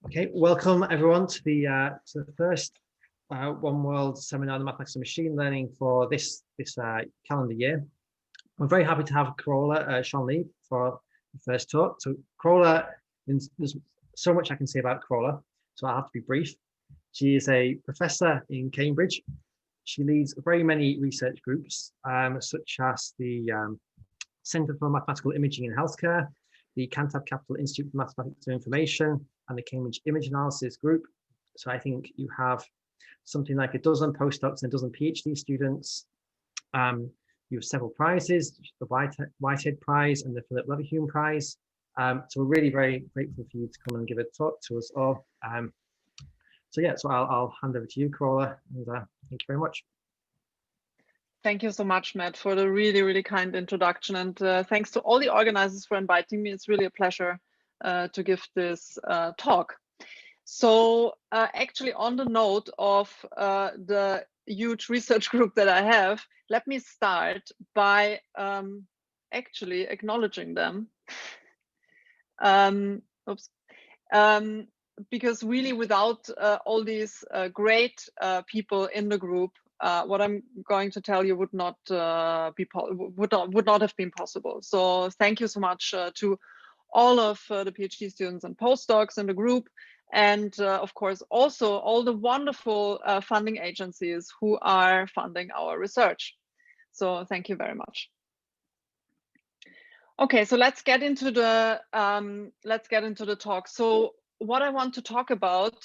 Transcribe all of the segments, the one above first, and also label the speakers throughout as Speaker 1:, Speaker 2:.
Speaker 1: Okay, welcome everyone to the first One World seminar on the mathematics of machine learning for this calendar year. I'm very happy to have Carola Schönlieb for the first talk. So Carola, there's so much I can say about Carola, so I'll have to be brief. She is a professor in Cambridge. She leads very many research groups, such as the Centre for Mathematical Imaging in Healthcare, the Cantab Capital Institute for Mathematics of Information, and the Cambridge Image Analysis Group. So I think you have something like a dozen postdocs and a dozen PhD students. You have several prizes, the Whitehead Prize and the Philip Leverhulme Prize. So we're really very grateful for you to come and give a talk to us all. So yeah, so I'll hand over to you, Carola, and thank you very much.
Speaker 2: Thank you so much, Matt, for the really kind introduction. And thanks to all the organizers for inviting me. It's really a pleasure to give this talk. So actually, on the note of the huge research group that I have, let me start by actually acknowledging them. Because really, without all these great people in the group, what I'm going to tell you would not have been possible. So thank you so much to all of the PhD students and postdocs in the group, and of course also all the wonderful funding agencies who are funding our research. So thank you very much. Okay, so let's get into the talk. So what I want to talk about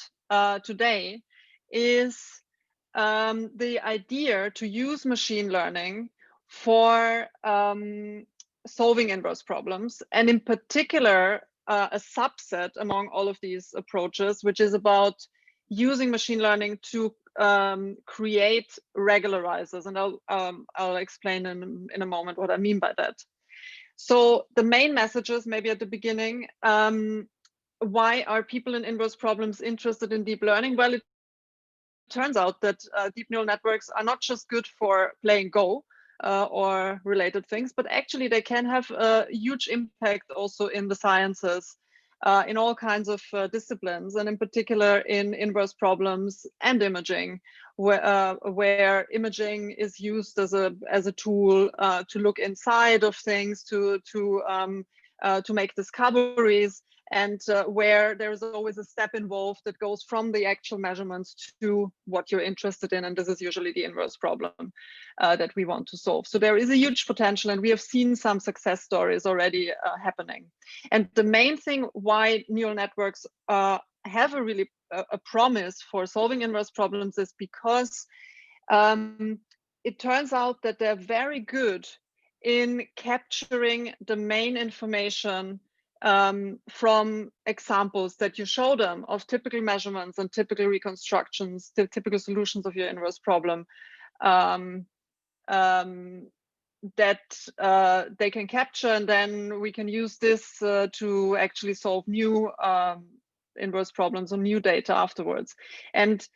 Speaker 2: today is the idea to use machine learning for solving inverse problems, and in particular a subset among all of these approaches, which is about using machine learning to create regularizers, and I'll explain in a moment what I mean by that. So the main messages, maybe at the beginning, why are people in inverse problems interested in deep learning? Well, it turns out that deep neural networks are not just good for playing Go or related things, but actually they can have a huge impact also in the sciences, in all kinds of disciplines, and in particular in inverse problems and imaging, where imaging is used as a tool to look inside of things, to make discoveries, and where there is always a step involved that goes from the actual measurements to what you're interested in, and this is usually the inverse problem that we want to solve. So there is a huge potential, and we have seen some success stories already happening. And the main thing why neural networks have a promise for solving inverse problems is because it turns out that they're very good in capturing the main information from examples that you show them of typical measurements and typical reconstructions, the typical solutions of your inverse problem, that they can capture, and then we can use this to actually solve new inverse problems on new data afterwards. And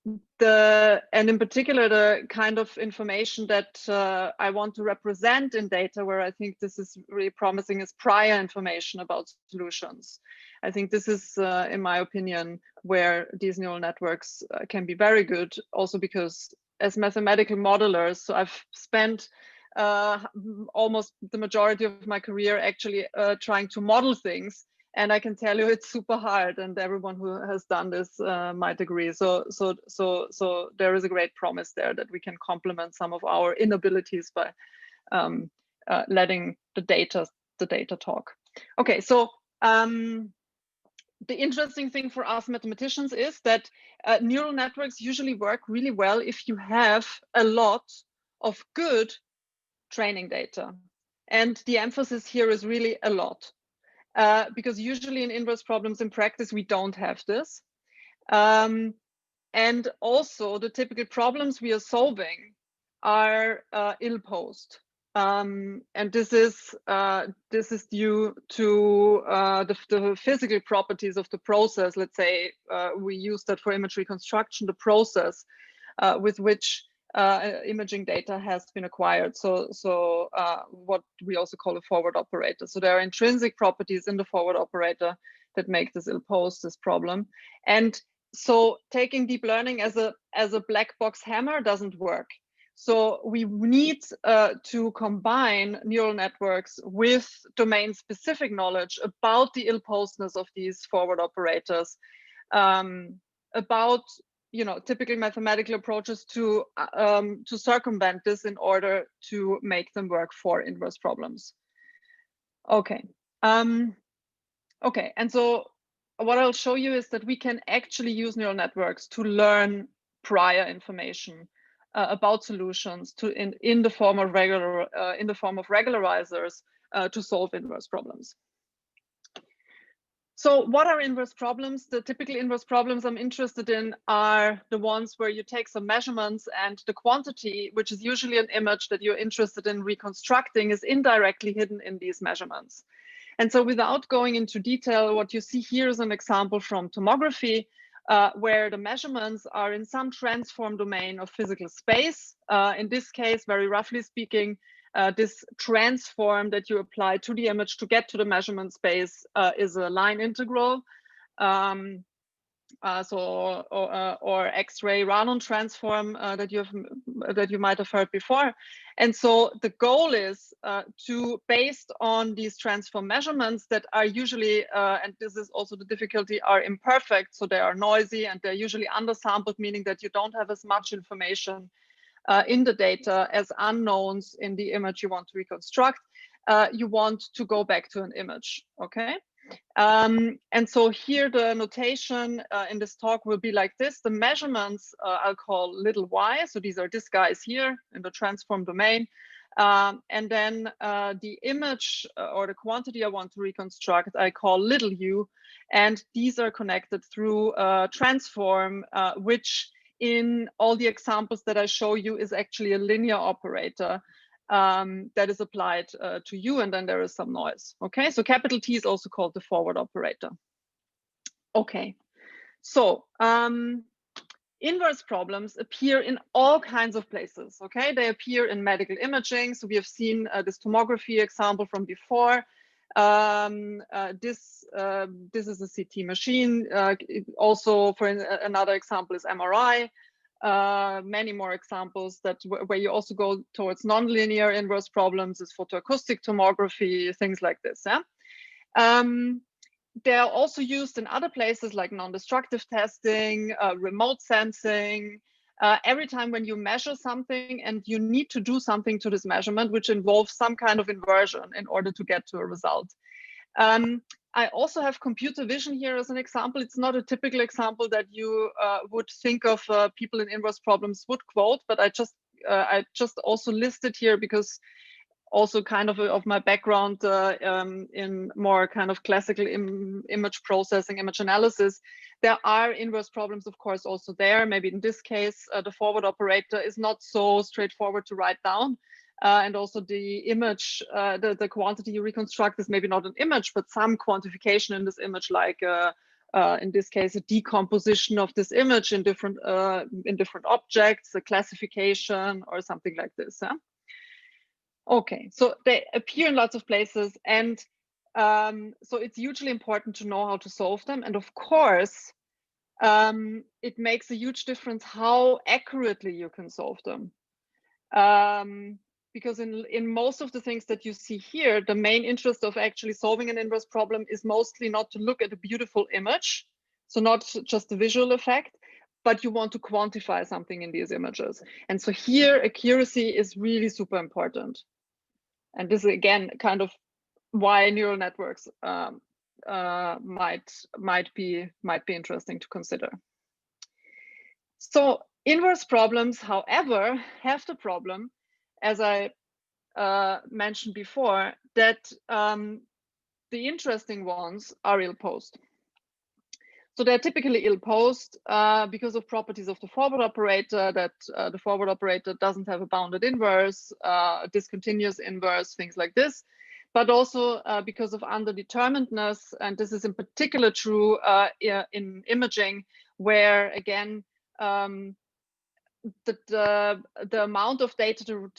Speaker 2: in particular, the kind of information that I want to represent in data, where I think this is really promising, is prior information about solutions. I think this is, in my opinion, where these neural networks can be very good, also because as mathematical modelers, so I've spent almost the majority of my career actually trying to model things. And I can tell you it's super hard, and everyone who has done this might agree. So there is a great promise there that we can complement some of our inabilities by letting the data talk. Okay, so the interesting thing for us mathematicians is that neural networks usually work really well if you have a lot of good training data, and the emphasis here is really a lot. Because usually in inverse problems in practice, we don't have this. And also the typical problems we are solving are ill-posed. And this is due to the physical properties of the process. Let's say we use that for image reconstruction, the process with which imaging data has been acquired. So what we also call a forward operator. So there are intrinsic properties in the forward operator that make this ill-posed, this problem. And so taking deep learning as a black box hammer doesn't work. So we need to combine neural networks with domain-specific knowledge about the ill-posedness of these forward operators, about typical mathematical approaches to circumvent this in order to make them work for inverse problems. Okay. Okay, and so what I'll show you is that we can actually use neural networks to learn prior information about solutions in the form of regularizers to solve inverse problems. So what are inverse problems? The typical inverse problems I'm interested in are the ones where you take some measurements and the quantity, which is usually an image that you're interested in reconstructing, is indirectly hidden in these measurements. And so without going into detail, what you see here is an example from tomography, where the measurements are in some transform domain of physical space. In this case, very roughly speaking, this transform that you apply to the image to get to the measurement space is a line integral. Or X-ray Ranon transform that you might have heard before. And so the goal is to, based on these transform measurements that are usually, and this is also the difficulty, are imperfect. So they are noisy and they're usually undersampled, meaning that you don't have as much information in the data as unknowns in the image you want to reconstruct. You want to go back to an image, okay? And so here the notation in this talk will be like this. The measurements I'll call little y. So these are these guys here in the transform domain. And then the image or the quantity I want to reconstruct, I call little u. And these are connected through transform, which in all the examples that I show you is actually a linear operator. That is applied to u, and then there is some noise. Okay, so capital T is also called the forward operator. Okay, so inverse problems appear in all kinds of places. Okay, they appear in medical imaging. So we have seen this tomography example from before. This is a CT machine. Also, for another example is MRI. Many more examples where you also go towards nonlinear inverse problems is photoacoustic tomography, things like this. Yeah? They are also used in other places like non-destructive testing, remote sensing. Every time when you measure something and you need to do something to this measurement, which involves some kind of inversion in order to get to a result. I also have computer vision here as an example. It's not a typical example that you would think of people in inverse problems would quote, but I just also listed here because also kind of my background in more kind of classical image processing, image analysis. There are inverse problems, of course, also there. Maybe in this case, the forward operator is not so straightforward to write down. And also the image, the quantity you reconstruct is maybe not an image, but some quantification in this image, like in this case, a decomposition of this image in different objects, a classification or something like this. Yeah? Okay, so they appear in lots of places, and so it's hugely important to know how to solve them. And of course, it makes a huge difference how accurately you can solve them. Because in most of the things that you see here, the main interest of actually solving an inverse problem is mostly not to look at a beautiful image, so not just the visual effect, but you want to quantify something in these images. And so here, accuracy is really super important. And this is, again, kind of why neural networks might be interesting to consider. So inverse problems, however, have the problem, as I mentioned before, that the interesting ones are ill-posed. So they're typically ill-posed because of properties of the forward operator, that the forward operator doesn't have a bounded inverse, a discontinuous inverse, things like this, but also because of underdeterminedness. And this is in particular true in imaging, where, again, the amount of data the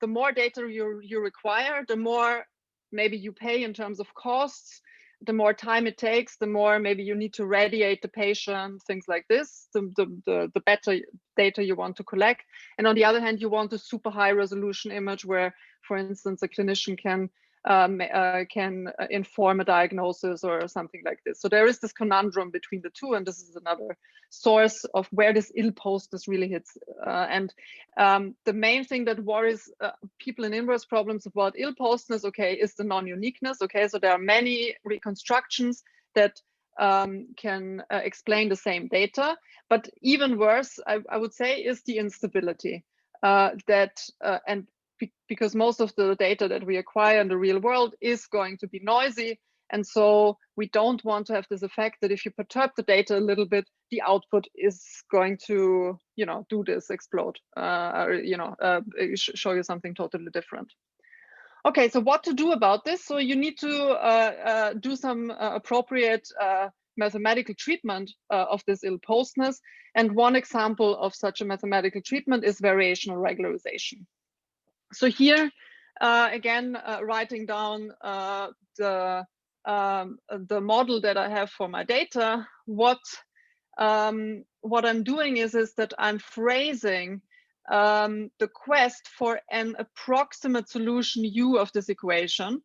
Speaker 2: more data you require, the more maybe you pay in terms of costs, the more time it takes, the more maybe you need to radiate the patient, things like this, the better data you want to collect. And on the other hand, you want a super high resolution image where, for instance, a clinician can inform a diagnosis or something like this. So there is this conundrum between the two, and this is another source of where this ill-postness really hits. The main thing that worries people in inverse problems about ill-postness, okay, is the non-uniqueness. Okay, so there are many reconstructions that can explain the same data, but even worse, I would say, is the instability because most of the data that we acquire in the real world is going to be noisy. And so we don't want to have this effect that if you perturb the data a little bit, the output is going to, do this, explode, or, show you something totally different. Okay, so what to do about this? So you need to do some appropriate mathematical treatment of this ill-postness. And one example of such a mathematical treatment is variational regularization. So here, again, writing down the model that I have for my data, what I'm doing is that I'm phrasing the quest for an approximate solution U of this equation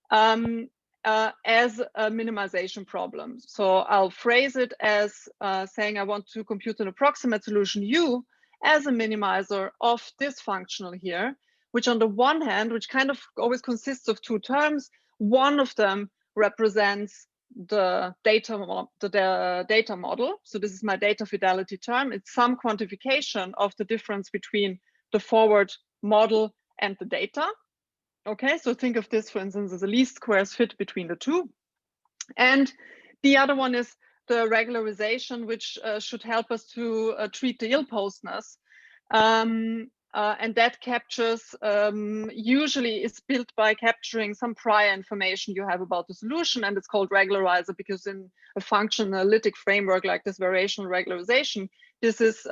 Speaker 2: as a minimization problem. So I'll phrase it as saying I want to compute an approximate solution U as a minimizer of this functional here, which on the one hand, which kind of always consists of two terms. One of them represents the data model. So this is my data fidelity term. It's some quantification of the difference between the forward model and the data. Okay, so think of this, for instance, as a least squares fit between the two. And the other one is the regularization, which should help us to treat the ill-postness. And that captures, usually is built by capturing some prior information you have about the solution, and it's called regularizer because in a function analytic framework like this variational regularization, this is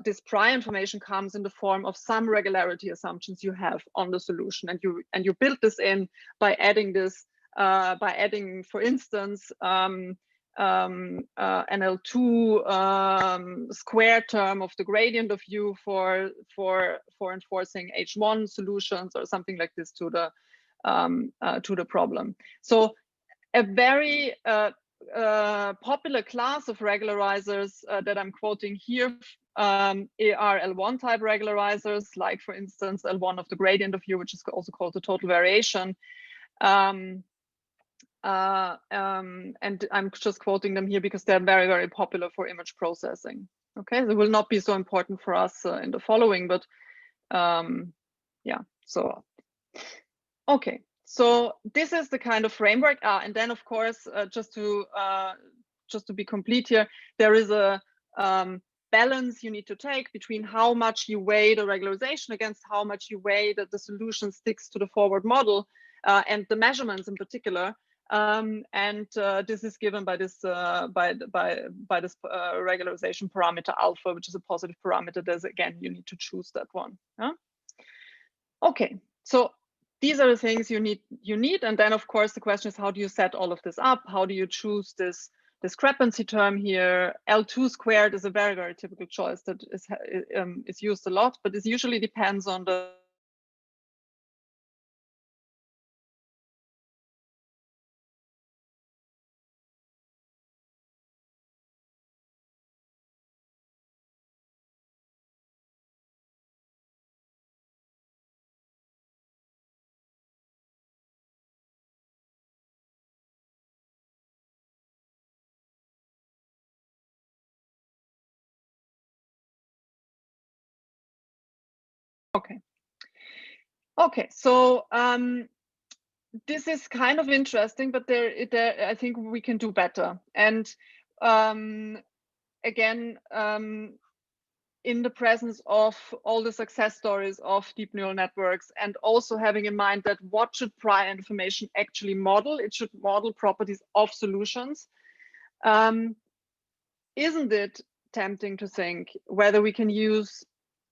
Speaker 2: this prior information comes in the form of some regularity assumptions you have on the solution, and you build this in by adding this, for instance, NL2 square term of the gradient of U for enforcing H1 solutions or something like this to the problem. So a very popular class of regularizers that I'm quoting here are L1 type regularizers, like for instance L1 of the gradient of U, which is also called the total variation. And I'm just quoting them here because they're very, very popular for image processing. Okay, they will not be so important for us in the following, but yeah, so okay. So this is the kind of framework, and then of course, just to be complete here, there is a balance you need to take between how much you weigh the regularization against how much you weigh that the solution sticks to the forward model and the measurements in particular. This is given by this regularization parameter alpha, which is a positive parameter. There's again, you need to choose that one. Huh? Okay, so these are the things you need, and then of course the question is, how do you set all of this up? How do you choose this discrepancy term here? L2 squared is a very, very typical choice that is used a lot, but it usually depends on the Okay, so this is kind of interesting, but I think we can do better. And again, in the presence of all the success stories of deep neural networks, and also having in mind that what should prior information actually model? It should model properties of solutions. isn't it tempting to think whether we can use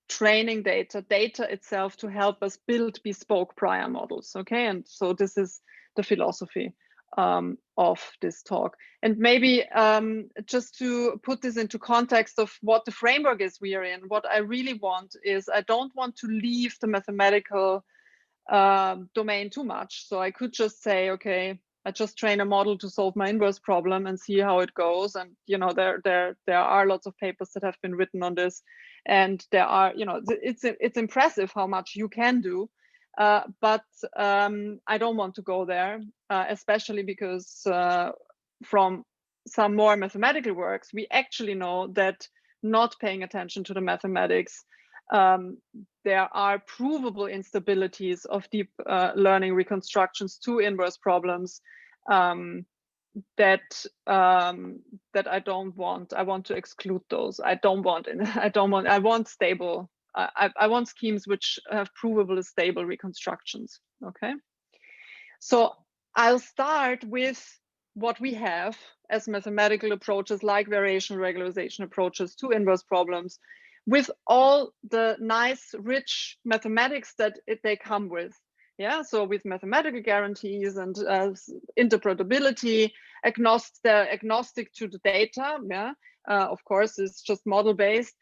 Speaker 2: training data itself to help us build bespoke prior models? Okay, and so this is the philosophy of this talk. And maybe just to put this into context of what the framework is we are in, what I really want is, I don't want to leave the mathematical domain too much. So I could just say, okay, I just train a model to solve my inverse problem and see how it goes. And you know, there are lots of papers that have been written on this, and there are, you know, it's impressive how much you can do. But I don't want to go there, especially because from some more mathematical works, we actually know that not paying attention to the mathematics, there are provable instabilities of deep learning reconstructions to inverse problems that I don't want. I want to exclude those. I want stable. I want schemes which have provable stable reconstructions. Okay, so I'll start with what we have as mathematical approaches, like variational regularization approaches to inverse problems, with all the nice, rich mathematics that they come with. Yeah, so with mathematical guarantees and interpretability, agnostic to the data. Yeah, of course, it's just model-based.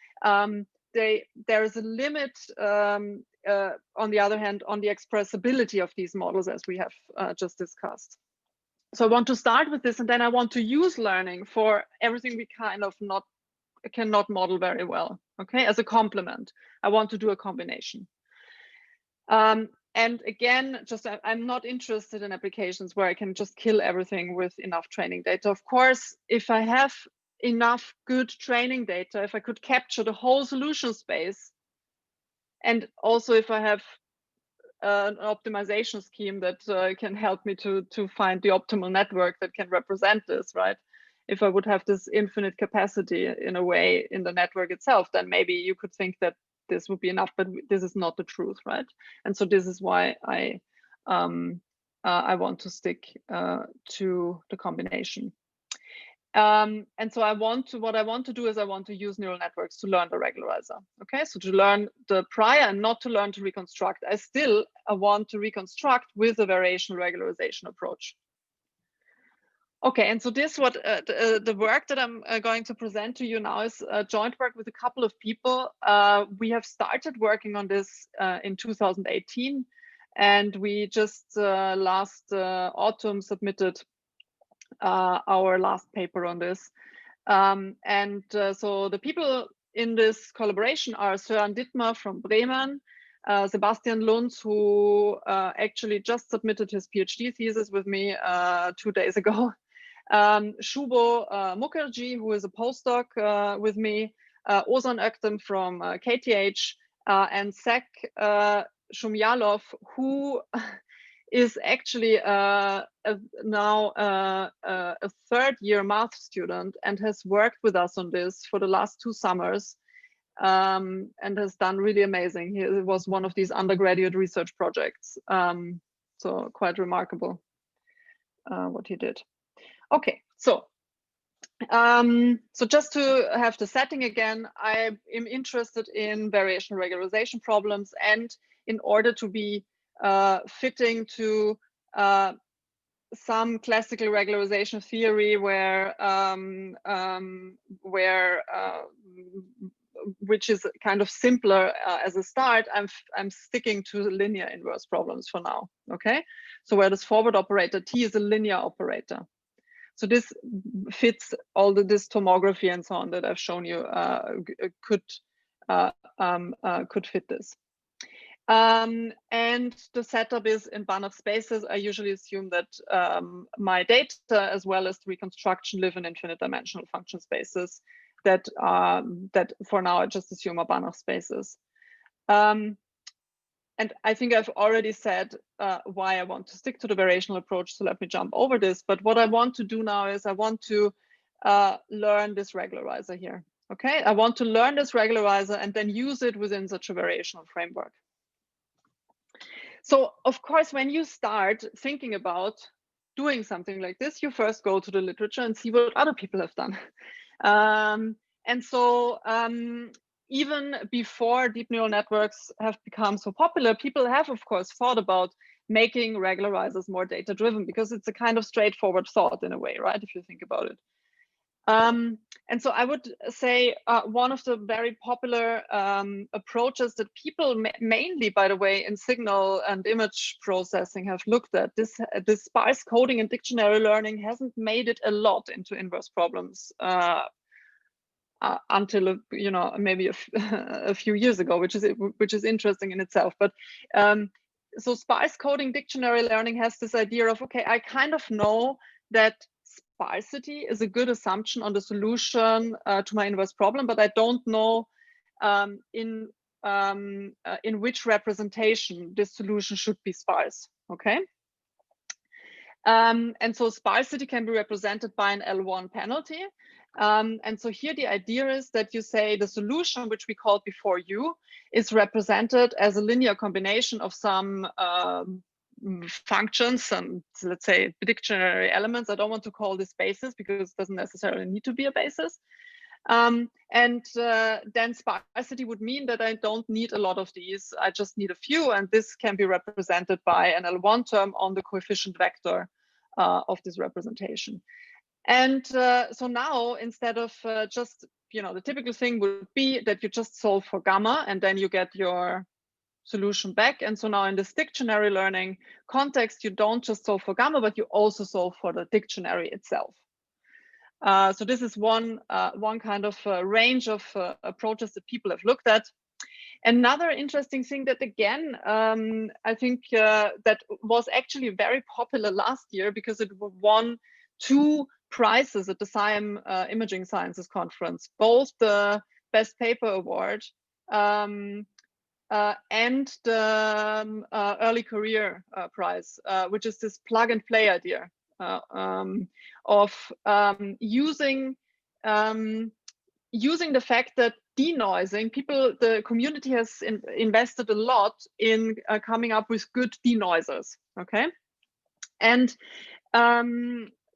Speaker 2: There is a limit, on the other hand, on the expressibility of these models, as we have just discussed. So I want to start with this, and then I want to use learning for everything we kind of cannot model very well. Okay, as a complement, I want to do a combination. And again, just I'm not interested in applications where I can just kill everything with enough training data. Of course, if I have enough good training data, if I could capture the whole solution space, and also if I have an optimization scheme that can help me to find the optimal network that can represent this, right? If I would have this infinite capacity in a way in the network itself, then maybe you could think that this would be enough, but this is not the truth, right? And so this is why I want to stick to the combination. And so what I want to do is I want to use neural networks to learn the regularizer. Okay, so to learn the prior and not to learn to reconstruct. I still want to reconstruct with a variational regularization approach. Okay, and so this the work that I'm going to present to you now is joint work with a couple of people. We have started working on this in 2018, and we just last autumn submitted our last paper on this. So the people in this collaboration are Søren Dittmer from Bremen, Sebastian Lunz, who actually just submitted his PhD thesis with me 2 days ago, Shubo Mukherjee, who is a postdoc with me, Ozan Öktem from KTH, and Zach Shumyalov, who is actually now a third-year math student and has worked with us on this for the last 2 summers, and has done really amazing. He was one of these undergraduate research projects, so quite remarkable what he did. Okay, so just to have the setting again, I am interested in variational regularization problems, and in order to be fitting to some classical regularization theory which is kind of simpler as a start, I'm sticking to linear inverse problems for now. Okay, so where this forward operator T is a linear operator. So this fits all this tomography and so on that I've shown you could fit this. And the setup is in Banach spaces. I usually assume that my data as well as the reconstruction live in infinite dimensional function spaces that for now I just assume are Banach spaces. And I think I've already said why I want to stick to the variational approach, so let me jump over this. But what I want to do now is I want to learn this regularizer here. Okay, I want to learn this regularizer and then use it within such a variational framework. So of course, when you start thinking about doing something like this, you first go to the literature and see what other people have done. And so even before deep neural networks have become so popular, people have, of course, thought about making regularizers more data-driven, because it's a kind of straightforward thought in a way, right, if you think about it. And so I would say one of the very popular approaches that people mainly, by the way, in signal and image processing have looked at, this sparse coding and dictionary learning hasn't made it a lot into inverse problems until maybe a few years ago, which is interesting in itself. But so sparse coding dictionary learning has this idea of, okay, I kind of know that sparsity is a good assumption on the solution to my inverse problem, but I don't know in which representation this solution should be sparse. Okay. And so sparsity can be represented by an L1 penalty. And so here the idea is that you say the solution, which we called before U, is represented as a linear combination of some functions and, let's say, dictionary elements. I don't want to call this basis because it doesn't necessarily need to be a basis. And then sparsity would mean that I don't need a lot of these. I just need a few, and this can be represented by an L1 term on the coefficient vector of this representation. And so now, instead of just, the typical thing would be that you just solve for gamma and then you get your solution back. And so now in this dictionary learning context, you don't just solve for gamma, but you also solve for the dictionary itself. So this is one kind of range of approaches that people have looked at. Another interesting thing that, again, I think that was actually very popular last year because it won 2 prizes at the SIAM Imaging Sciences Conference, both the Best Paper Award and the Early Career Prize, which is this plug and play idea of using the fact that denoising, the community has invested a lot in coming up with good denoisers, okay? And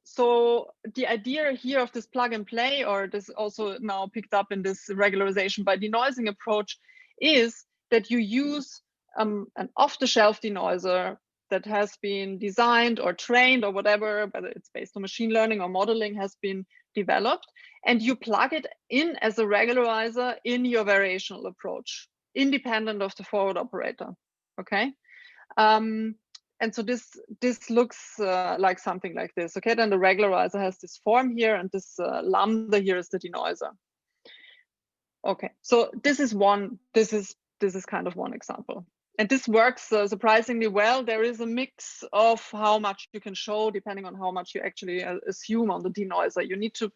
Speaker 2: so the idea here of this plug and play, or this also now picked up in this regularization by denoising approach, is that you use an off-the-shelf denoiser that has been designed or trained or whatever, whether it's based on machine learning or modeling, has been developed, and you plug it in as a regularizer in your variational approach, independent of the forward operator, okay? And so this looks like something like this, okay? Then the regularizer has this form here, and this lambda here is the denoiser. Okay, so this is kind of one example. And this works surprisingly well. There is a mix of how much you can show depending on how much you actually assume on the denoiser. You need to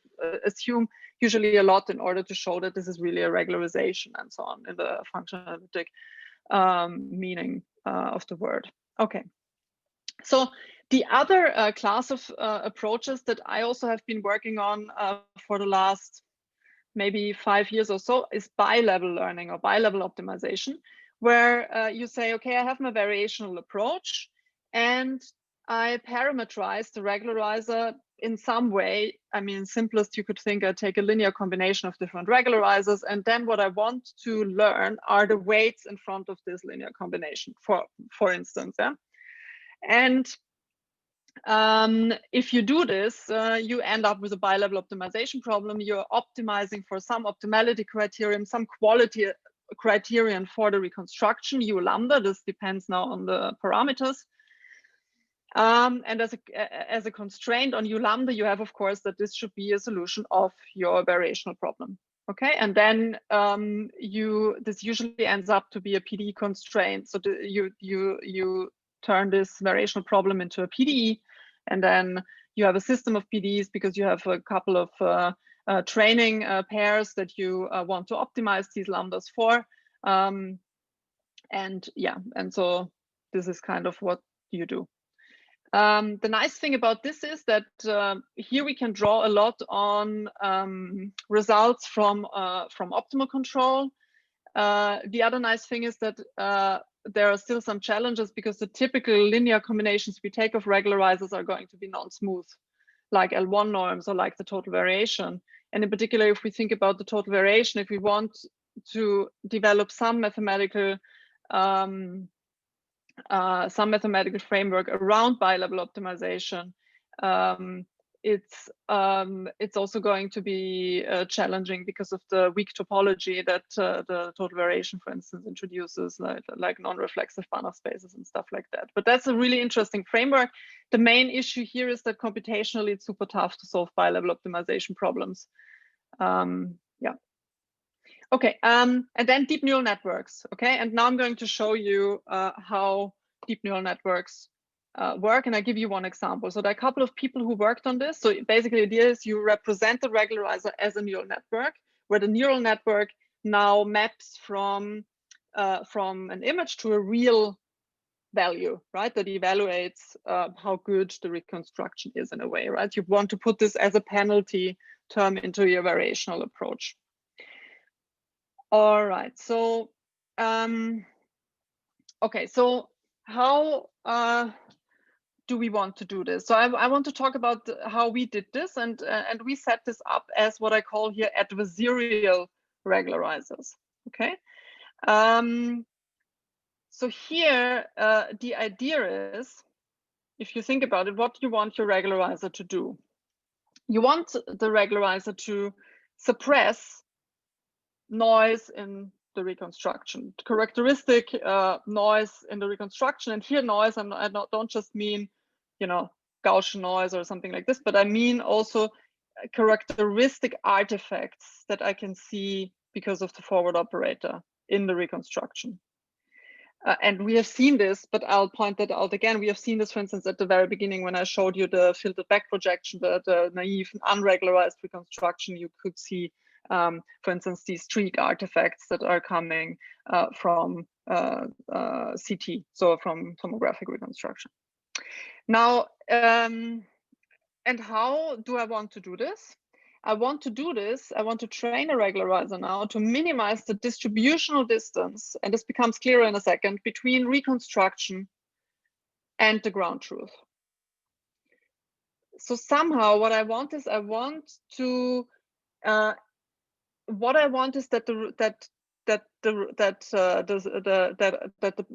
Speaker 2: assume usually a lot in order to show that this is really a regularization and so on in the functional analytic meaning of the word. Okay. So the other class of approaches that I also have been working on for the last maybe 5 years or so is bi-level learning or bi-level optimization, where you say, okay, I have my variational approach and I parameterize the regularizer in some way. I mean, simplest you could think, I take a linear combination of different regularizers, and then what I want to learn are the weights in front of this linear combination, for instance, yeah. And if you do this, you end up with a bi-level optimization problem. You're optimizing for some optimality criterion, some quality criterion for the reconstruction, U lambda. This depends now on the parameters. And as a constraint on U lambda, you have, of course, that this should be a solution of your variational problem. Okay, and then this usually ends up to be a PDE constraint. So you turn this variational problem into a PDE, and then you have a system of PDEs because you have a couple of training pairs that you want to optimize these lambdas for. And yeah, and so this is kind of what you do. The nice thing about this is that here we can draw a lot on results from optimal control. The other nice thing is that there are still some challenges because the typical linear combinations we take of regularizers are going to be non-smooth, like L1 norms or like the total variation. And in particular, if we think about the total variation, if we want to develop some mathematical framework around bi-level optimization, it's also going to be challenging because of the weak topology that the total variation, for instance, introduces, like non-reflexive Banach spaces and stuff like that. But that's a really interesting framework. The main issue here is that computationally it's super tough to solve bi-level optimization problems. Yeah. Okay, and then deep neural networks. Okay, and now I'm going to show you how deep neural networks work, and I give you one example. So there are a couple of people who worked on this. So basically the idea is you represent the regularizer as a neural network, where the neural network now maps from an image to a real value, right? That evaluates how good the reconstruction is in a way, right? You want to put this as a penalty term into your variational approach. All right, so okay, so how do we want to do this? So I want to talk about how we did this, and we set this up as what I call here adversarial regularizers. Okay, so here the idea is, if you think about it, what you want your regularizer to do. You want the regularizer to suppress noise in the reconstruction, characteristic noise in the reconstruction. And here noise, I don't just mean, you know, Gaussian noise or something like this, but I mean also characteristic artifacts that I can see because of the forward operator in the reconstruction. And we have seen this, but I'll point that out again. We have seen this, for instance, at the very beginning when I showed you the filtered back projection, the naive unregularized reconstruction. You could see, for instance, these streak artifacts that are coming from CT, so from tomographic reconstruction. Now, and how do I want to do this? I want to train a regularizer now to minimize the distributional distance, and this becomes clearer in a second, between reconstruction and the ground truth. So somehow what I want is that the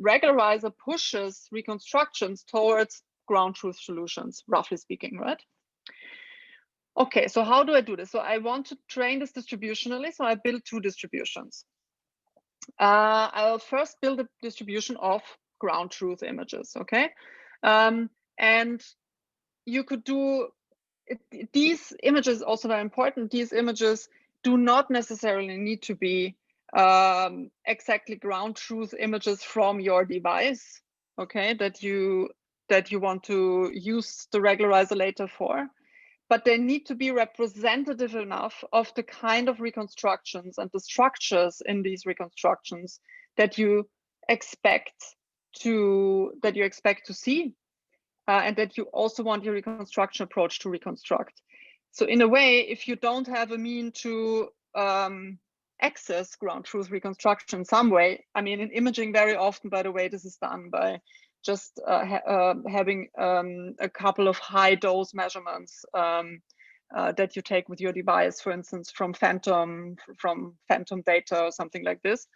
Speaker 2: regularizer pushes reconstructions towards ground truth solutions, roughly speaking, right? Okay, so how do I do this? So I want to train this distributionally, so I build two distributions. I'll first build a distribution of ground truth images, okay? And you could do, these images also very important. These images do not necessarily need to be exactly ground truth images from your device, okay, that you want to use the regularizer later for. But they need to be representative enough of the kind of reconstructions and the structures in these reconstructions that you expect to see, and that you also want your reconstruction approach to reconstruct. So in a way, if you don't have a mean to access ground truth reconstruction some way, I mean, in imaging very often, by the way, this is done by just having a couple of high dose measurements that you take with your device, for instance, from phantom data or something like this.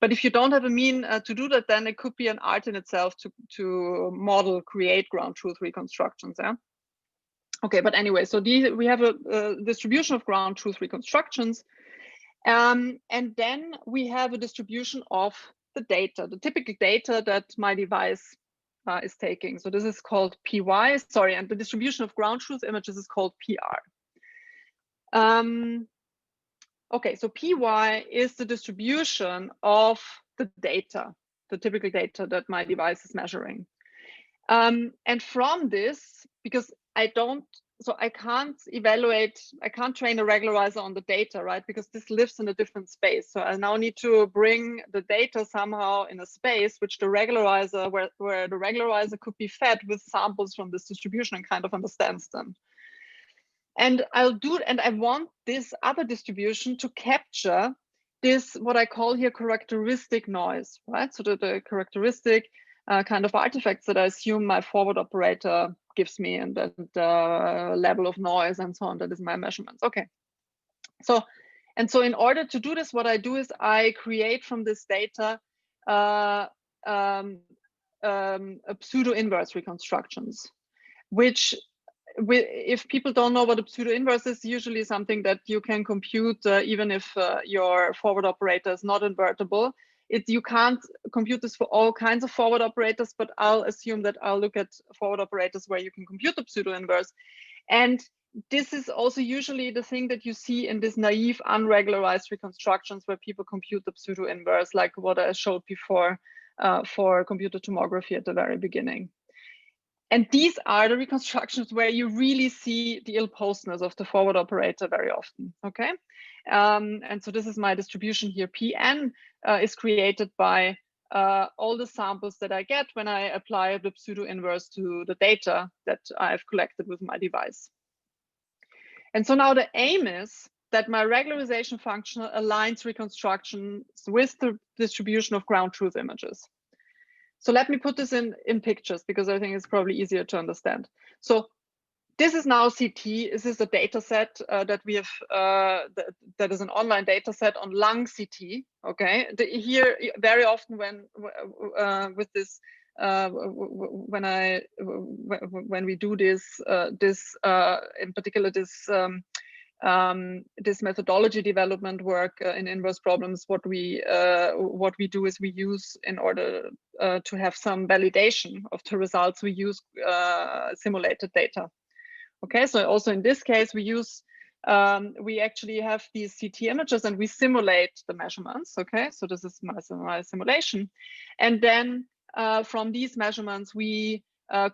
Speaker 2: But if you don't have a mean to do that, then it could be an art in itself to create ground truth reconstructions. Yeah. Okay, but anyway, so we have a distribution of ground truth reconstructions, and then we have a distribution of the data, the typical data that my device is taking. So this is called PY, sorry, and the distribution of ground truth images is called PR. Okay, so PY is the distribution of the data, the typical data that my device is measuring. And from this, because I can't train a regularizer on the data, right? Because this lives in a different space. So I now need to bring the data somehow in a space which the regularizer, where the regularizer could be fed with samples from this distribution and kind of understands them. And I want this other distribution to capture this, what I call here characteristic noise, right? So the characteristic kind of artifacts that I assume my forward operator gives me, and the level of noise and so on, that is my measurements. Okay. So in order to do this, what I do is I create from this data a pseudo-inverse reconstructions, which, if people don't know what a pseudo-inverse is, usually something that you can compute even if your forward operator is not invertible. You can't compute this for all kinds of forward operators, but I'll assume that I'll look at forward operators where you can compute the pseudo-inverse. And this is also usually the thing that you see in this naive unregularized reconstructions where people compute the pseudo-inverse, like what I showed before for computer tomography at the very beginning. And these are the reconstructions where you really see the ill-postness of the forward operator very often, okay? And so this is my distribution here. Pn is created by all the samples that I get when I apply the pseudo-inverse to the data that I've collected with my device. And so now the aim is that my regularization function aligns reconstructions with the distribution of ground truth images. So let me put this in pictures because I think it's probably easier to understand. So this is now CT. This is a data set that we have, that is an online data set on lung CT. Okay, here very often when with this when we do this in particular this methodology development work in inverse problems, what we do is we use, in order to have some validation of the results, we use simulated data. Okay, so also in this case, we use, we actually have these CT images and we simulate the measurements. Okay, so this is my simulation. And then from these measurements, we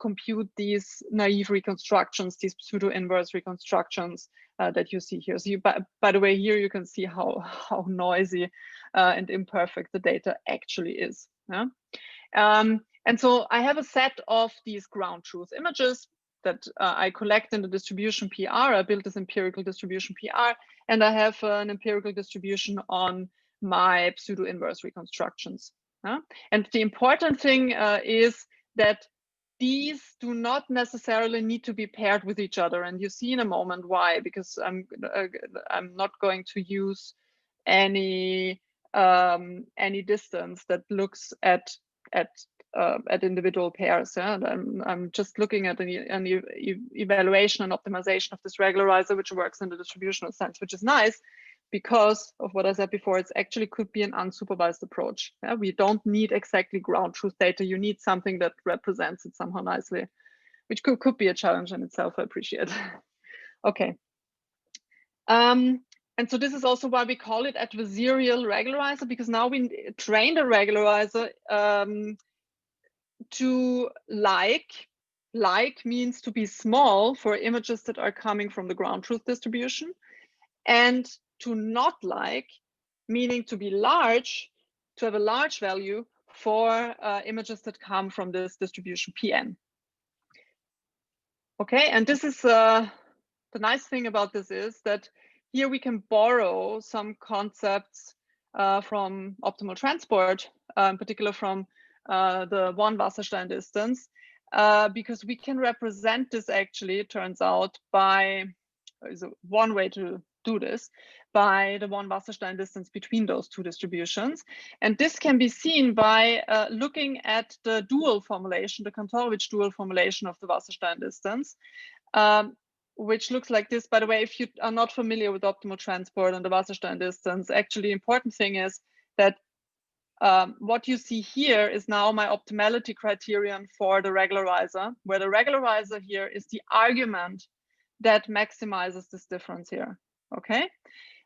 Speaker 2: compute these naive reconstructions, these pseudo-inverse reconstructions that you see here. So by the way, here you can see how noisy and imperfect the data actually is. Yeah? And so I have a set of these ground truth images that I collect in the distribution PR. I built this empirical distribution PR, and I have an empirical distribution on my pseudo-inverse reconstructions. And the important thing is that these do not necessarily need to be paired with each other, and you see in a moment why. Because I'm not going to use any distance that looks at individual pairs. Yeah? And I'm just looking at an evaluation and optimization of this regularizer, which works in the distributional sense, which is nice because of what I said before. It actually could be an unsupervised approach. Yeah? We don't need exactly ground truth data. You need something that represents it somehow nicely, which could be a challenge in itself. I appreciate. Okay. And so this is also why we call it adversarial regularizer, because now we train the regularizer to like means to be small for images that are coming from the ground truth distribution, and to not like, meaning to be large, to have a large value for images that come from this distribution Pn. Okay, and this is the nice thing about this is that here we can borrow some concepts from optimal transport, in particular from the one Wasserstein distance, because we can represent this, actually, it turns out, by, is one way to do this, by the one Wasserstein distance between those two distributions. And this can be seen by looking at the dual formulation, the Kantorowicz dual formulation of the Wasserstein distance, which looks like this. By the way, if you are not familiar with optimal transport and the Wasserstein distance, actually the important thing is that what you see here is now my optimality criterion for the regularizer, where the regularizer here is the argument that maximizes this difference here. Okay,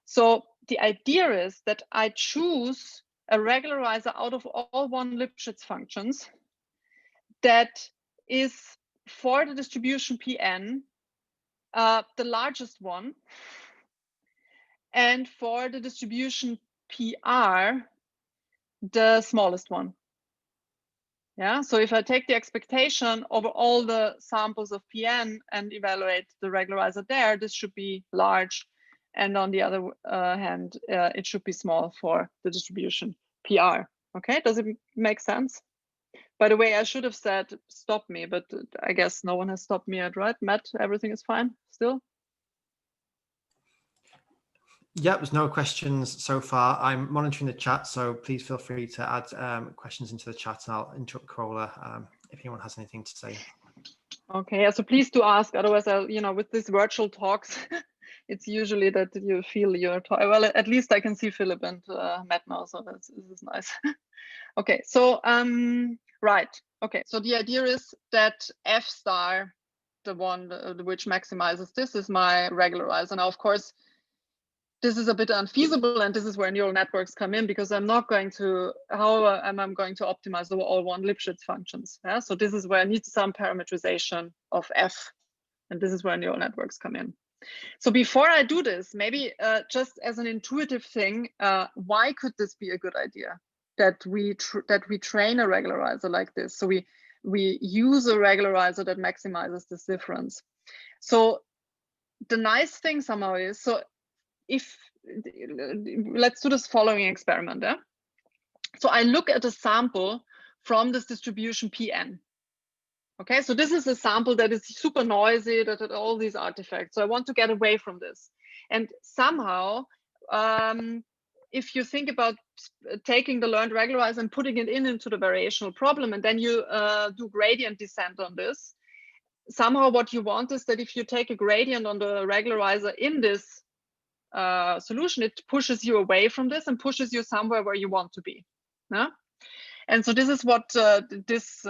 Speaker 2: so the idea is that I choose a regularizer out of all one Lipschitz functions that is, for the distribution Pn, the largest one, and for the distribution PR, the smallest one. Yeah, so if I take the expectation over all the samples of Pn and evaluate the regularizer there, this should be large. And on the other hand, it should be small for the distribution PR. Okay, does it make sense? By the way, I should have said stop me, but I guess no one has stopped me yet, right? Matt, everything is fine still?
Speaker 1: Yeah, there's no questions so far. I'm monitoring the chat, so please feel free to add questions into the chat, and I'll interrupt Carola if anyone has anything to say.
Speaker 2: Okay, so please do ask. Otherwise, with these virtual talks, it's usually that you feel your talk. Well, at least I can see Philip and Matt now, so this is nice. Okay, so right. Okay, so the idea is that F star, the one which maximizes this, is my regularizer. Now, of course, this is a bit unfeasible, and this is where neural networks come in, because I'm not going to, how am I going to optimize the all one Lipschitz functions? Yeah? So this is where I need some parameterization of F, and this is where neural networks come in. So before I do this, maybe just as an intuitive thing, why could this be a good idea? That we train a regularizer like this. So we use a regularizer that maximizes this difference. So the nice thing somehow is, so if let's do this following experiment. Yeah? So I look at a sample from this distribution Pn. Okay, so this is a sample that is super noisy, that had all these artifacts. So I want to get away from this. And somehow, if you think about taking the learned regularizer and putting it into the variational problem, and then you do gradient descent on this, somehow what you want is that if you take a gradient on the regularizer in this solution, it pushes you away from this and pushes you somewhere where you want to be. Yeah? And so this is what this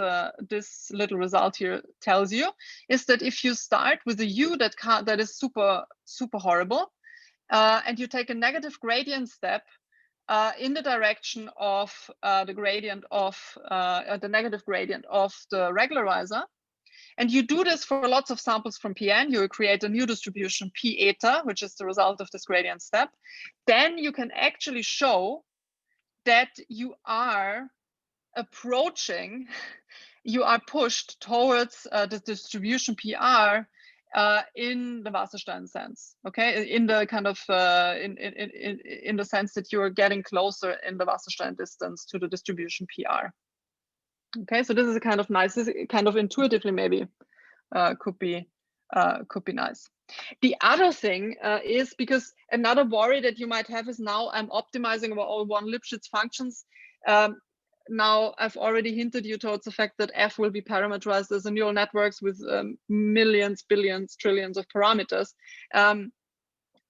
Speaker 2: little result here tells you, is that if you start with a u that is super horrible, and you take a negative gradient step in the direction of the gradient of the negative gradient of the regularizer, and you do this for lots of samples from Pn, you will create a new distribution P eta, which is the result of this gradient step, then you can actually show that you are approaching, you are pushed towards the distribution PR in the Wasserstein sense, okay? In the kind of, in the sense that you're getting closer in the Wasserstein distance to the distribution PR. Okay, so this is a kind of nice, this kind of intuitively maybe could be nice. The other thing is, because another worry that you might have is, now I'm optimizing about all one Lipschitz functions. Now I've already hinted you towards the fact that F will be parameterized as a neural networks with millions, billions, trillions of parameters.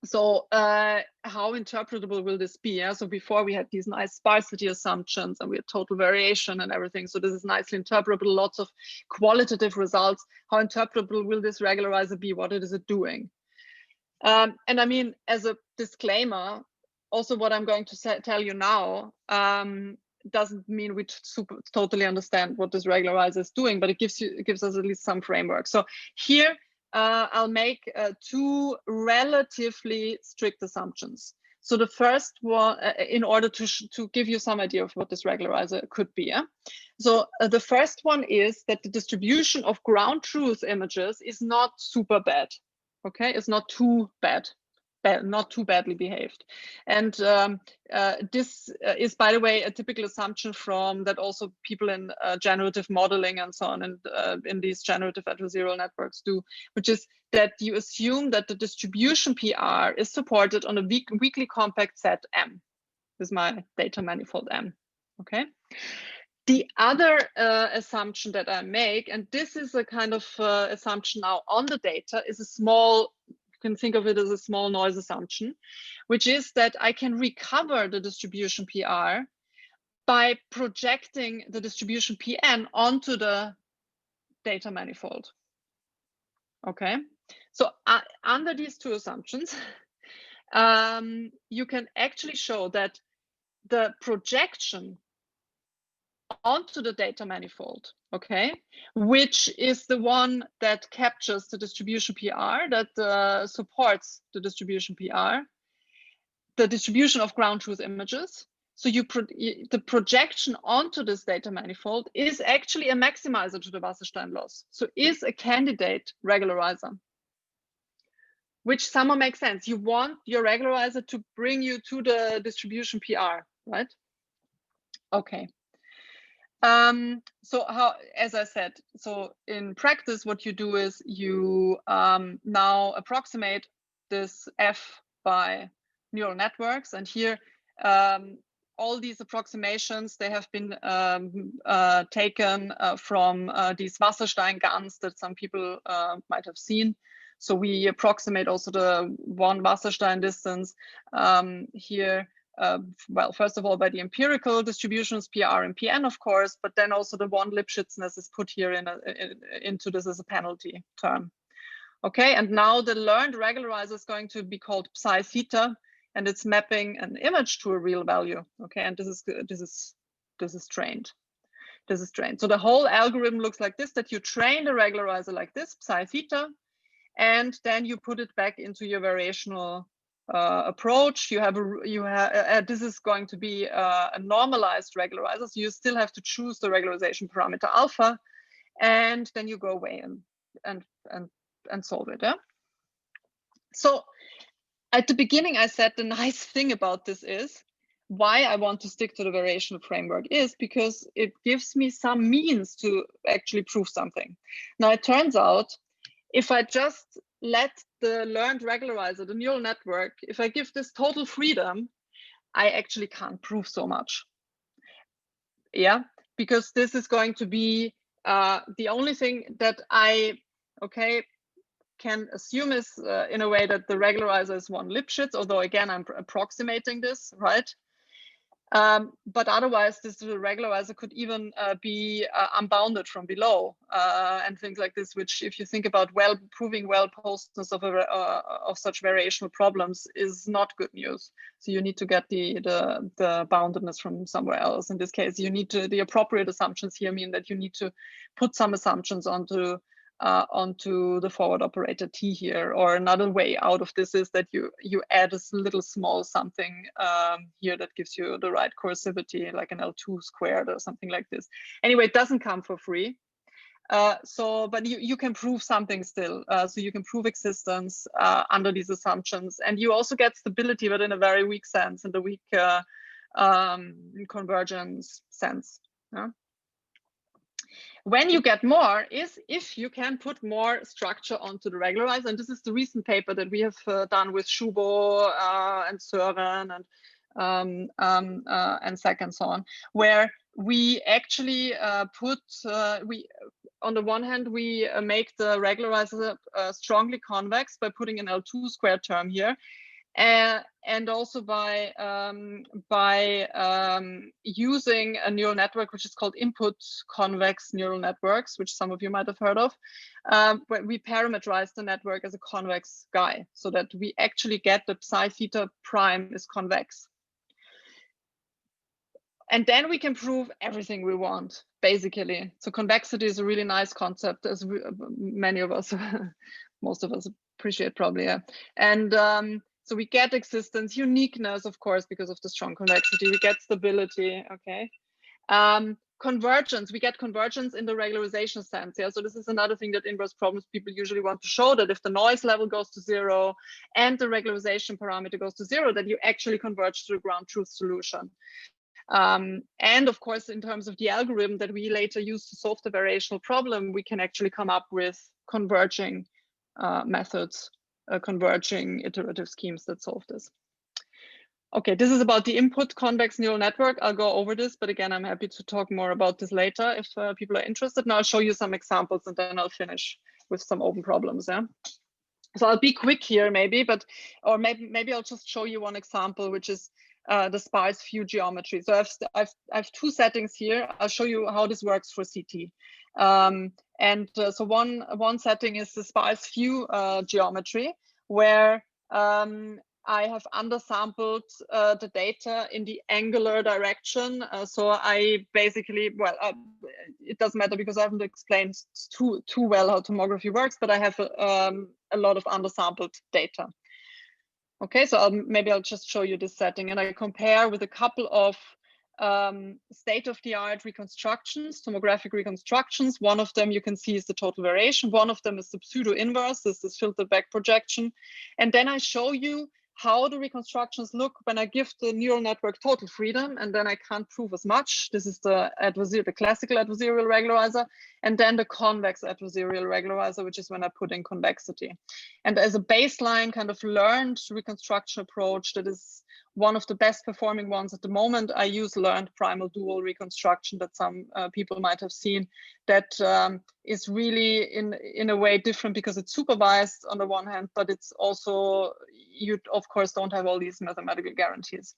Speaker 2: So how interpretable will this be? Yeah? So before we had these nice sparsity assumptions and we had total variation and everything. So this is nicely interpretable, lots of qualitative results. How interpretable will this regularizer be? What is it doing? And I mean, as a disclaimer, also what I'm going to tell you now doesn't mean we totally understand what this regularizer is doing, but it gives us at least some framework. So here, I'll make two relatively strict assumptions. So the first one, in order to give you some idea of what this regularizer could be. Yeah? So the first one is that the distribution of ground truth images is not super bad. Okay, it's not too bad. Not too badly behaved. And this is, by the way, a typical assumption from that also people in generative modeling and so on, and in these generative adversarial networks do, which is that you assume that the distribution PR is supported on a weakly compact set M. This is my data manifold M, okay? The other assumption that I make, and this is a kind of assumption now on the data, is a small, can think of it as a small noise assumption, which is that I can recover the distribution PR by projecting the distribution Pn onto the data manifold. Okay, so under these two assumptions, you can actually show that the projection onto the data manifold, okay, which is the one that captures the distribution PR, that supports the distribution PR, the distribution of ground truth images. So the projection onto this data manifold is actually a maximizer to the Wasserstein loss. So is a candidate regularizer, which somehow makes sense. You want your regularizer to bring you to the distribution PR, right? Okay. So how, as I said, so in practice, what you do is you now approximate this F by neural networks. And here, all these approximations, they have been taken from these Wasserstein guns that some people might have seen. So we approximate also the one Wasserstein distance here. Well, first of all, by the empirical distributions, PR and PN, of course, but then also the one Lipschitzness is put here into this as a penalty term. Okay, and now the learned regularizer is going to be called psi theta, and it's mapping an image to a real value. Okay, and this is trained. This is trained. So the whole algorithm looks like this: that you train the regularizer like this, psi theta, and then you put it back into your variational approach. This is going to be a normalized regularizer. So you still have to choose the regularization parameter alpha, and then you go away and solve it. Yeah? So at the beginning, I said the nice thing about this is why I want to stick to the variational framework is because it gives me some means to actually prove something. Now it turns out, if I just let the learned regularizer, the neural network, if I give this total freedom, I actually can't prove so much. Yeah, because this is going to be the only thing that I, can assume is in a way that the regularizer is one Lipschitz, although again, I'm approximating this, right? But otherwise, this regularizer could even be unbounded from below and things like this, which if you think about proving well-postness of such variational problems is not good news. So you need to get the boundedness from somewhere else. In this case, you need to, the appropriate assumptions here mean that you need to put some assumptions onto the forward operator T here. Or another way out of this is that you add a little small something here that gives you the right coercivity, like an L2 squared or something like this. Anyway, it doesn't come for free. But you can prove something still. So you can prove existence under these assumptions. And you also get stability, but in a very weak sense, in the weak convergence sense. Yeah? When you get more is if you can put more structure onto the regularizer. And this is the recent paper that we have done with Schubo and Søren and Sack and so on, where we actually on the one hand, we make the regularizer strongly convex by putting an L2 squared term here. And also by using a neural network, which is called input convex neural networks, which some of you might have heard of, where we parameterize the network as a convex guy so that we actually get the psi theta prime is convex. And then we can prove everything we want, basically. So convexity is a really nice concept, as many of us, most of us appreciate probably, yeah. And so we get existence, uniqueness, of course, because of the strong convexity. We get stability, okay. Convergence, we get convergence in the regularization sense. Yeah, so this is another thing that inverse problems people usually want to show, that if the noise level goes to 0 and the regularization parameter goes to 0, that you actually converge to the ground truth solution. And of course, in terms of the algorithm that we later use to solve the variational problem, we can actually come up with converging methods, converging iterative schemes that solve this. Okay, this is about the input convex neural network. I'll go over this, but again, I'm happy to talk more about this later if people are interested. Now I'll show you some examples and then I'll finish with some open problems. Yeah. So I'll be quick here, maybe, or maybe I'll just show you one example, which is the sparse few geometry. So I have two settings here. I'll show you how this works for CT. So one setting is the sparse few geometry, where I have undersampled the data in the angular direction. So I basically, it doesn't matter because I haven't explained too well how tomography works, but I have a lot of undersampled data. Okay, so maybe I'll just show you this setting, and I compare with a couple of state-of-the-art reconstructions, tomographic reconstructions. One of them you can see is the total variation. One of them is the pseudo-inverse, this is filtered back projection. And then I show you how the reconstructions look when I give the neural network total freedom, and then I can't prove as much. This is the classical adversarial regularizer, and then the convex adversarial regularizer, which is when I put in convexity. And as a baseline kind of learned reconstruction approach that is one of the best performing ones at the moment, I use learned primal dual reconstruction that some people might have seen, that is really in a way different because it's supervised on the one hand, but it's also, you of course don't have all these mathematical guarantees.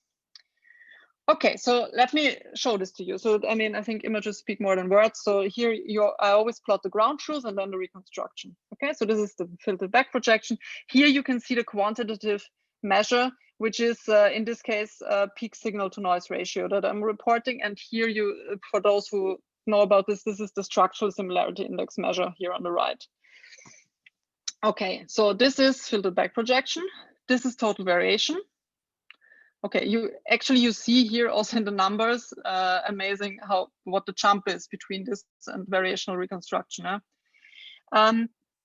Speaker 2: Okay, so let me show this to you. So I mean, I think images speak more than words. So here I always plot the ground truth and then the reconstruction. Okay, so this is the filtered back projection. Here you can see the quantitative measure, which is in this case peak signal to noise ratio that I'm reporting. And here you, for those who know about this, this is the structural similarity index measure here on the right. Okay, so this is filtered back projection. This is total variation. Okay, you see here also in the numbers, amazing what the jump is between this and variational reconstruction.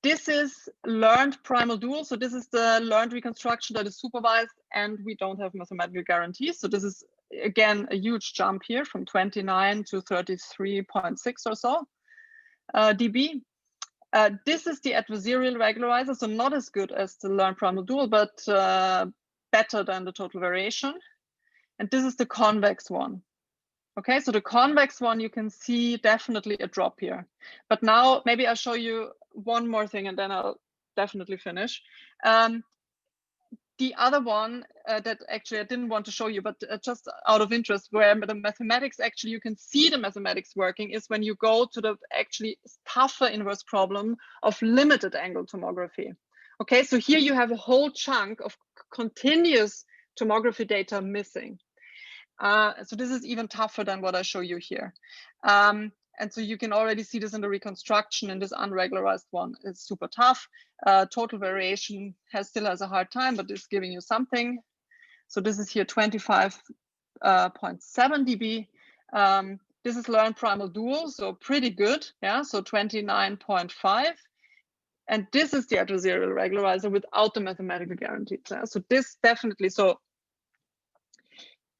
Speaker 2: This is learned primal dual. So this is the learned reconstruction that is supervised, and we don't have mathematical guarantees. So this is again a huge jump here from 29 to 33.6 or so dB. This is the adversarial regularizer, so not as good as the learned primal dual, but better than the total variation. And this is the convex one. Okay, so the convex one, you can see definitely a drop here. But now maybe I'll show you one more thing and then I'll definitely finish. The other one that actually I didn't want to show you, but just out of interest, where the mathematics, actually you can see the mathematics working, is when you go to the actually tougher inverse problem of limited angle tomography. Okay, so here you have a whole chunk of continuous tomography data missing. So this is even tougher than what I show you here. And so you can already see this in the reconstruction, and this unregularized one is super tough. Total variation still has a hard time, but it's giving you something. So this is here 25.7 dB. This is learned primal dual, so pretty good. Yeah, so 29.5. And this is the adversarial regularizer without the mathematical guarantees. Yeah? So this definitely, so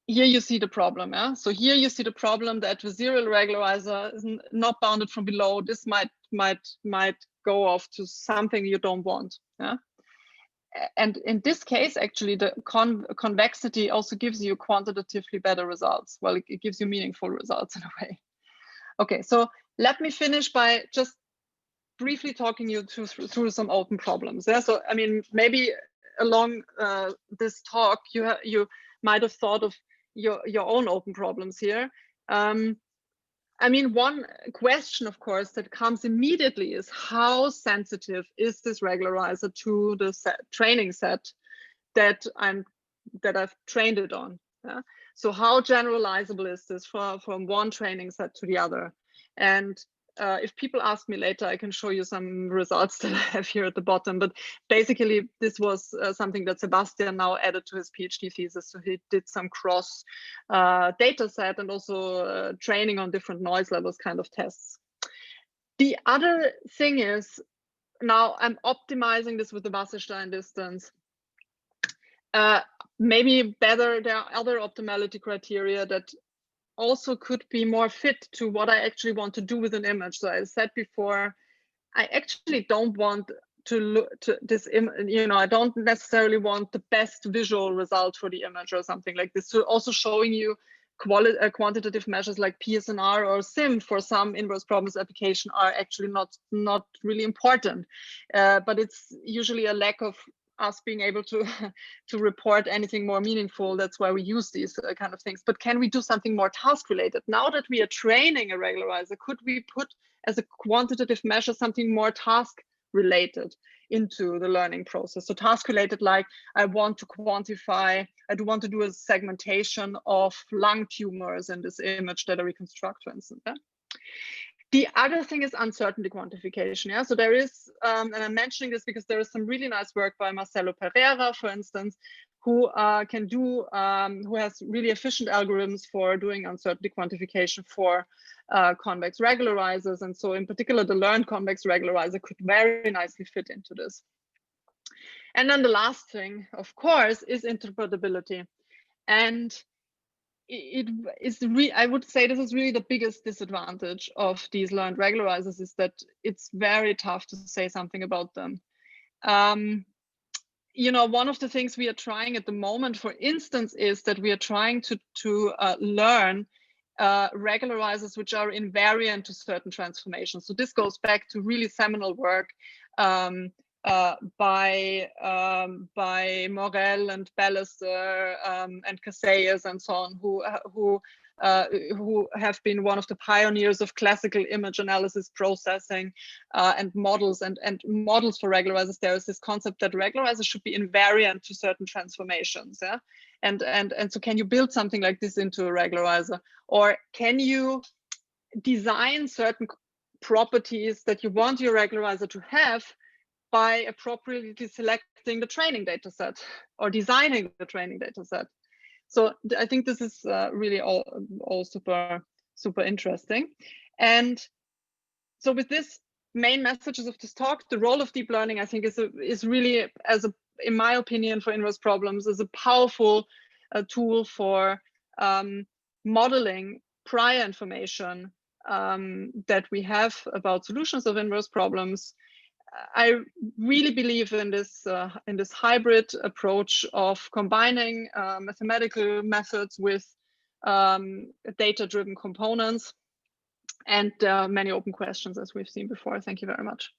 Speaker 2: here you see the problem. Yeah? So here you see the problem. The adversarial regularizer is not bounded from below. This might go off to something you don't want. Yeah? And in this case, actually, the convexity also gives you quantitatively better results. Well, it gives you meaningful results in a way. Okay, so let me finish by just briefly talking you through some open problems. Yeah? So, I mean, maybe along this talk, you might have thought of your own open problems here. I mean, one question, of course, that comes immediately is how sensitive is this regularizer to the training set that I've trained it on? Yeah? So how generalizable is this from one training set to the other? And if people ask me later, I can show you some results that I have here at the bottom. But basically, this was something that Sebastian now added to his PhD thesis. So he did some cross data set and also training on different noise levels kind of tests. The other thing is, now I'm optimizing this with the Wasserstein distance. Maybe better, there are other optimality criteria that also could be more fit to what I actually want to do with an image. So I said before, I actually don't want to look to this, you know, I don't necessarily want the best visual result for the image or something like this. So also showing you quantitative measures like PSNR or SIM for some inverse problems application are actually not really important. But it's usually a lack of us being able to report anything more meaningful. That's why we use these kind of things. But can we do something more task related? Now that we are training a regularizer, could we put as a quantitative measure something more task related into the learning process? So task related, like I want to quantify, I do want to do a segmentation of lung tumors in this image that I reconstruct, for instance. Yeah? The other thing is uncertainty quantification. Yeah, so there is, and I'm mentioning this because there is some really nice work by Marcelo Pereira, for instance, who who has really efficient algorithms for doing uncertainty quantification for convex regularizers. And so in particular, the learned convex regularizer could very nicely fit into this. And then the last thing, of course, is interpretability. And it is I would say this is really the biggest disadvantage of these learned regularizers, is that it's very tough to say something about them. You know, one of the things we are trying at the moment, for instance, is that we are trying to learn regularizers which are invariant to certain transformations. So this goes back to really seminal work by Morel and Ballister and Casillas and so on, who have been one of the pioneers of classical image analysis processing and models and models for regularizers. There is this concept that regularizers should be invariant to certain transformations. Yeah, and so can you build something like this into a regularizer, or can you design certain properties that you want your regularizer to have by appropriately selecting the training data set or designing the training data set? So I think this is really all super interesting. And so with this main messages of this talk, the role of deep learning, I think, is really, in my opinion, for inverse problems, is a powerful tool for modeling prior information that we have about solutions of inverse problems. I really believe in this hybrid approach of combining mathematical methods with data-driven components, and many open questions, as we've seen before. Thank you very much.